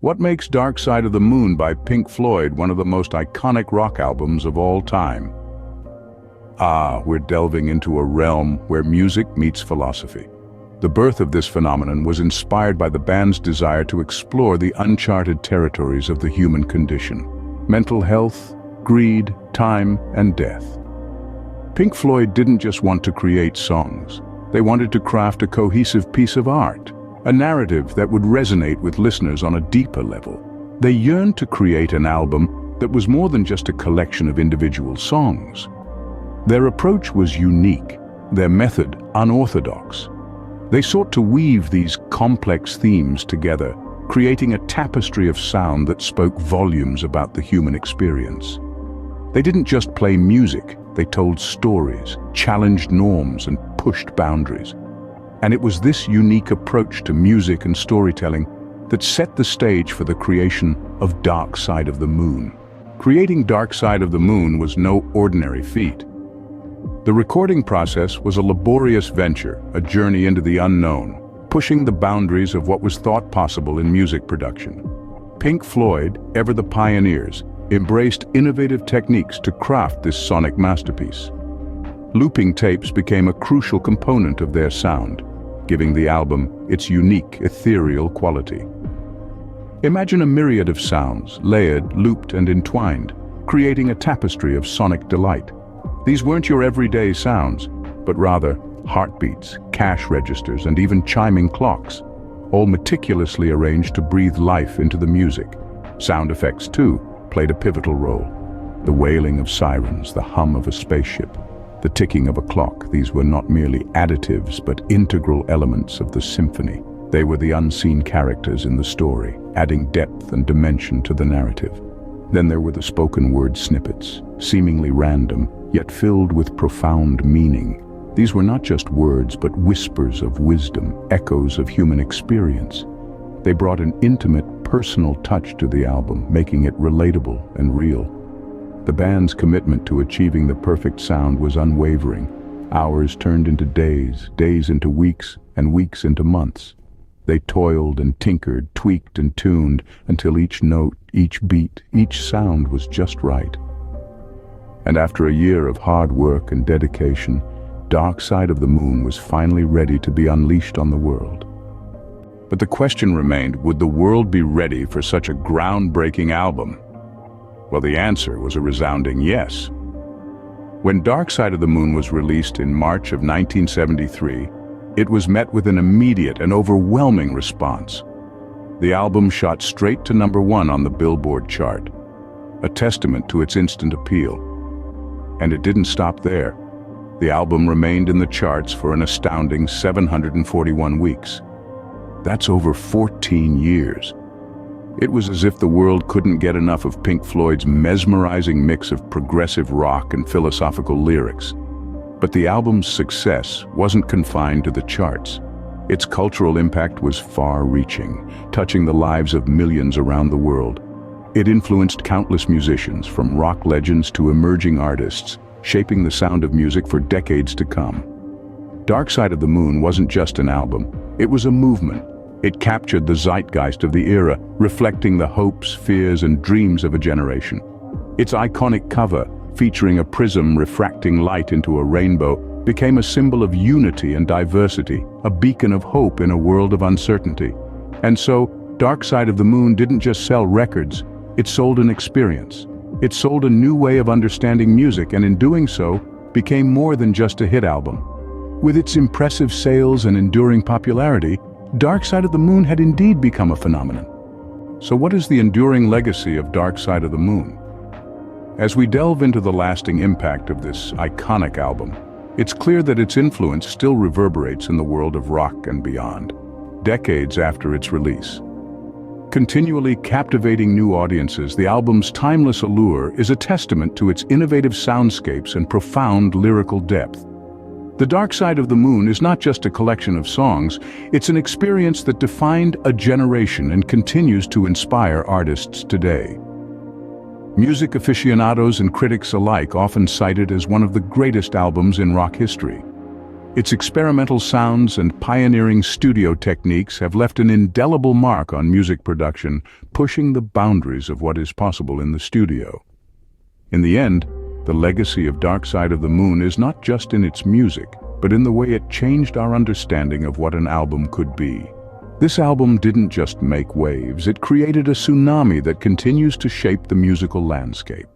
What makes Dark Side of the Moon by Pink Floyd one of the most iconic rock albums of all time? We're delving into a realm where music meets philosophy. The birth of this phenomenon was inspired by the band's desire to explore the uncharted territories of the human condition: mental health, greed, time, and death. Pink Floyd didn't just want to create songs. They wanted to craft a cohesive piece of art, a narrative that would resonate with listeners on a deeper level. They yearned to create an album that was more than just a collection of individual songs. Their approach was unique, their method unorthodox. They sought to weave these complex themes together, creating a tapestry of sound that spoke volumes about the human experience. They didn't just play music, they told stories, challenged norms, and pushed boundaries. And it was this unique approach to music and storytelling that set the stage for the creation of Dark Side of the Moon. Creating Dark Side of the Moon was no ordinary feat. The recording process was a laborious venture, a journey into the unknown, pushing the boundaries of what was thought possible in music production. Pink Floyd, ever the pioneers, embraced innovative techniques to craft this sonic masterpiece. Looping tapes became a crucial component of their sound, giving the album its unique, ethereal quality. Imagine a myriad of sounds, layered, looped, and entwined, creating a tapestry of sonic delight. These weren't your everyday sounds, but rather heartbeats, cash registers, and even chiming clocks, all meticulously arranged to breathe life into the music. Sound effects, too, played a pivotal role. The wailing of sirens, the hum of a spaceship, the ticking of a clock, these were not merely additives, but integral elements of the symphony. They were the unseen characters in the story, adding depth and dimension to the narrative. Then there were the spoken word snippets, seemingly random, yet filled with profound meaning. These were not just words, but whispers of wisdom, echoes of human experience. They brought an intimate, personal touch to the album, making it relatable and real. The band's commitment to achieving the perfect sound was unwavering. Hours turned into days, days into weeks, and weeks into months. They toiled and tinkered, tweaked and tuned, until each note, each beat, each sound was just right. And after a year of hard work and dedication, Dark Side of the Moon was finally ready to be unleashed on the world. But the question remained, would the world be ready for such a groundbreaking album? Well, the answer was a resounding yes. When Dark Side of the Moon was released in March of 1973, it was met with an immediate and overwhelming response. The album shot straight to #1 on the Billboard chart, a testament to its instant appeal. And it didn't stop there. The album remained in the charts for an astounding 741 weeks. That's over 14 years. It was as if the world couldn't get enough of Pink Floyd's mesmerizing mix of progressive rock and philosophical lyrics. But the album's success wasn't confined to the charts. Its cultural impact was far-reaching, touching the lives of millions around the world. It influenced countless musicians, from rock legends to emerging artists, shaping the sound of music for decades to come. Dark Side of the Moon wasn't just an album, it was a movement. It captured the zeitgeist of the era, reflecting the hopes, fears, and dreams of a generation. Its iconic cover, featuring a prism refracting light into a rainbow, became a symbol of unity and diversity, a beacon of hope in a world of uncertainty. And so, Dark Side of the Moon didn't just sell records, it sold an experience. It sold a new way of understanding music, and in doing so, became more than just a hit album. With its impressive sales and enduring popularity, Dark Side of the Moon had indeed become a phenomenon. So what is the enduring legacy of Dark Side of the Moon? As we delve into the lasting impact of this iconic album, it's clear that its influence still reverberates in the world of rock and beyond, decades after its release. Continually captivating new audiences, the album's timeless allure is a testament to its innovative soundscapes and profound lyrical depth. The Dark Side of the Moon is not just a collection of songs, it's an experience that defined a generation and continues to inspire artists today. Music aficionados and critics alike often cite it as one of the greatest albums in rock history. Its experimental sounds and pioneering studio techniques have left an indelible mark on music production, pushing the boundaries of what is possible in the studio. In the end, the legacy of Dark Side of the Moon is not just in its music, but in the way it changed our understanding of what an album could be. This album didn't just make waves, it created a tsunami that continues to shape the musical landscape.